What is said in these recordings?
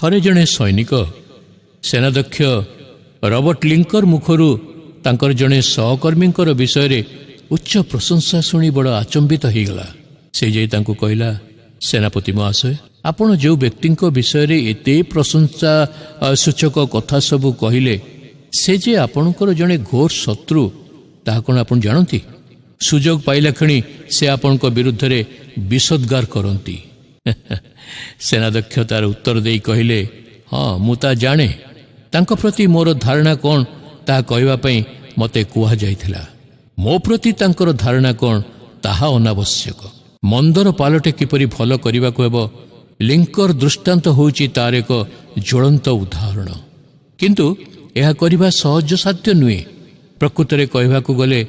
ଥରେ ଜଣେ ସୈନିକ ସେନାଧ୍ୟକ୍ଷ ରବର୍ଟ ଲିଙ୍କର ମୁଖରୁ ତାଙ୍କର ଜଣେ ସହକର୍ମୀଙ୍କର ବିଷୟରେ ଉଚ୍ଚ ପ୍ରଶଂସା ଶୁଣି ବଡ଼ ଆଚମ୍ବିତ ହୋଇଗଲା। ସେ ଯାଇ ତାଙ୍କୁ କହିଲା, ସେନାପତି ମହାଶୟ, ଆପଣ ଯେଉଁ ବ୍ୟକ୍ତିଙ୍କ ବିଷୟରେ ଏତେ ପ୍ରଶଂସା ସୂଚକ କଥା ସବୁ କହିଲେ, ସେ ଯେ ଆପଣଙ୍କର ଜଣେ ଘୋର ଶତ୍ରୁ, ତାହା କ'ଣ ଆପଣ ଜାଣନ୍ତି? ସୁଯୋଗ ପାଇଲା କ୍ଷଣି ସେ ଆପଣଙ୍କ ବିରୁଦ୍ଧରେ ବିଷୋଦ୍ଗାର କରନ୍ତି। ସେନାଧ୍ୟକ୍ଷ ତାର ଉତ୍ତର ଦେଇ କହିଲେ, ହଁ, ମୁଁ ତା ଜାଣେ। ତାଙ୍କ ପ୍ରତି ମୋର ଧାରଣା କ'ଣ ତାହା କହିବା ପାଇଁ ମୋତେ କୁହାଯାଇଥିଲା। ମୋ ପ୍ରତି ତାଙ୍କର ଧାରଣା କ'ଣ ତାହା ଅନାବଶ୍ୟକ। ମନ୍ଦର ପାଲଟେ କିପରି ଭଲ କରିବାକୁ ହେବ, ଲିଙ୍କର ଦୃଷ୍ଟାନ୍ତ ହେଉଛି ତାର ଏକ ଜ୍ୱଳନ୍ତ ଉଦାହରଣ। କିନ୍ତୁ ଏହା କରିବା ସହଜସାଧ୍ୟ ନୁହେଁ। ପ୍ରକୃତରେ କହିବାକୁ ଗଲେ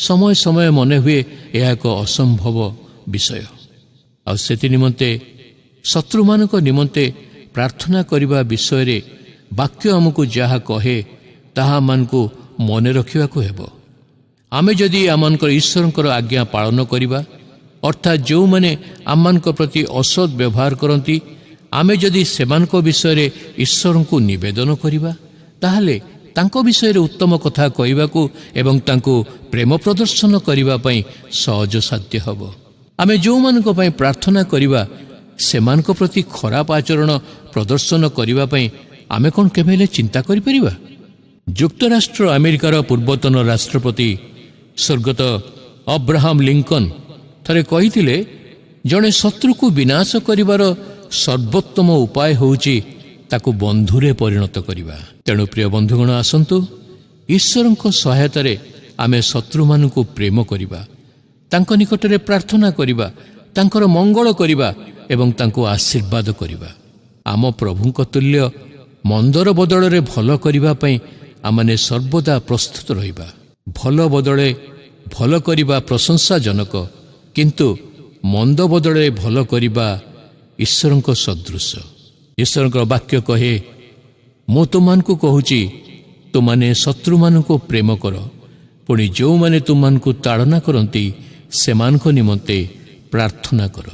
ସମୟ ସମୟ ମନେ ହୁଏ ଏହା ଏକ ଅସମ୍ଭବ ବିଷୟ। ଆଉ ସେଥି ନିମନ୍ତେ ଶତ୍ରୁମାନଙ୍କ ନିମନ୍ତେ ପ୍ରାର୍ଥନା କରିବା ବିଷୟରେ ବାକ୍ୟ ଆମକୁ ଯାହା କହେ ତାହା ଆମମାନଙ୍କୁ ମନେ ରଖିବାକୁ ହେବ। ଆମେ ଯଦି ଆମମାନଙ୍କର ଈଶ୍ୱରଙ୍କର ଆଜ୍ଞା ପାଳନ କରିବା, ଅର୍ଥାତ୍ ଯେଉଁମାନେ ଆମମାନଙ୍କ ପ୍ରତି ଅସତ୍ ବ୍ୟବହାର କରନ୍ତି, ଆମେ ଯଦି ସେମାନଙ୍କ ବିଷୟରେ ଈଶ୍ୱରଙ୍କୁ ନିବେଦନ କରିବା, ତାହେଲେ ତାଙ୍କ ବିଷୟରେ ଉତ୍ତମ କଥା କହିବାକୁ ଏବଂ ତାଙ୍କୁ ପ୍ରେମ ପ୍ରଦର୍ଶନ କରିବା ପାଇଁ ସହଜସାଧ୍ୟ ହେବ। ଆମେ ଯେଉଁମାନଙ୍କ ପାଇଁ ପ୍ରାର୍ଥନା କରିବା, ସେମାନଙ୍କ ପ୍ରତି ଖରାପ ଆଚରଣ ପ୍ରଦର୍ଶନ କରିବା ପାଇଁ ଆମେ କ'ଣ କେବେ ହେଲେ ଚିନ୍ତା କରିପାରିବା? ଯୁକ୍ତରାଷ୍ଟ୍ର ଆମେରିକାର ପୂର୍ବତନ ରାଷ୍ଟ୍ରପତି ସ୍ୱର୍ଗତ ଅବ୍ରାହମ ଲିଙ୍କନ ଥରେ କହିଥିଲେ, ଜଣେ ଶତ୍ରୁକୁ ବିନାଶ କରିବାର ସର୍ବୋତ୍ତମ ଉପାୟ ହେଉଛି ତାକୁ ବନ୍ଧୁରେ ପରିଣତ କରିବା। ତେଣୁ ପ୍ରିୟ ବନ୍ଧୁଗଣ, ଆସନ୍ତୁ ଈଶ୍ୱରଙ୍କ ସହାୟତାରେ ଆମେ ଶତ୍ରୁମାନଙ୍କୁ ପ୍ରେମ କରିବା, ତାଙ୍କ ନିକଟରେ ପ୍ରାର୍ଥନା କରିବା, ତାଙ୍କର ମଙ୍ଗଳ କରିବା ଏବଂ ତାଙ୍କୁ ଆଶୀର୍ବାଦ କରିବା। ଆମ ପ୍ରଭୁଙ୍କ ତୁଲ୍ୟ ମନ୍ଦର ବଦଳରେ ଭଲ କରିବା ପାଇଁ ଆମମାନେ ସର୍ବଦା ପ୍ରସ୍ତୁତ ରହିବା। ଭଲ ବଦଳେ ଭଲ କରିବା ପ୍ରଶଂସାଜନକ, କିନ୍ତୁ ମନ୍ଦ ବଦଳରେ ଭଲ କରିବା ଈଶ୍ୱରଙ୍କ ସଦୃଶ। ଈଶ୍ୱରଙ୍କର ବାକ୍ୟ କହେ, ମୁଁ ତୁମମାନଙ୍କୁ କହୁଛି, ତୁମାନେ ଶତ୍ରୁମାନଙ୍କୁ ପ୍ରେମ କର, ପୁଣି ଯେଉଁମାନେ ତୁମମାନଙ୍କୁ ତାଡ଼ନା କରନ୍ତି ସେମାନଙ୍କ ନିମନ୍ତେ ପ୍ରାର୍ଥନା କର।